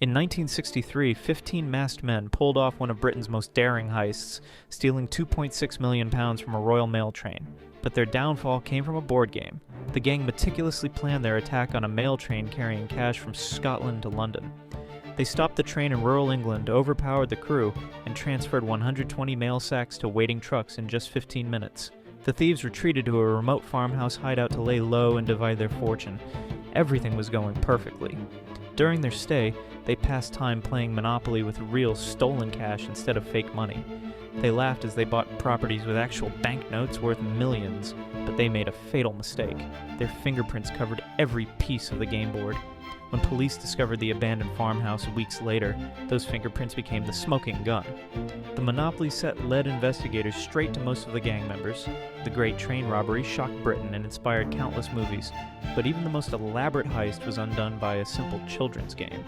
In 1963, 15 masked men pulled off one of Britain's most daring heists, stealing £2.6 million from a Royal Mail train. But their downfall came from a board game. The gang meticulously planned their attack on a mail train carrying cash from Scotland to London. They stopped the train in rural England, overpowered the crew, and transferred 120 mail sacks to waiting trucks in just 15 minutes. The thieves retreated to a remote farmhouse hideout to lay low and divide their fortune. Everything was going perfectly. During their stay, they passed time playing Monopoly with real stolen cash instead of fake money. They laughed as they bought properties with actual banknotes worth millions, but they made a fatal mistake. Their fingerprints covered every piece of the game board. When police discovered the abandoned farmhouse weeks later, those fingerprints became the smoking gun. The Monopoly set led investigators straight to most of the gang members. The Great Train Robbery shocked Britain and inspired countless movies, but even the most elaborate heist was undone by a simple children's game.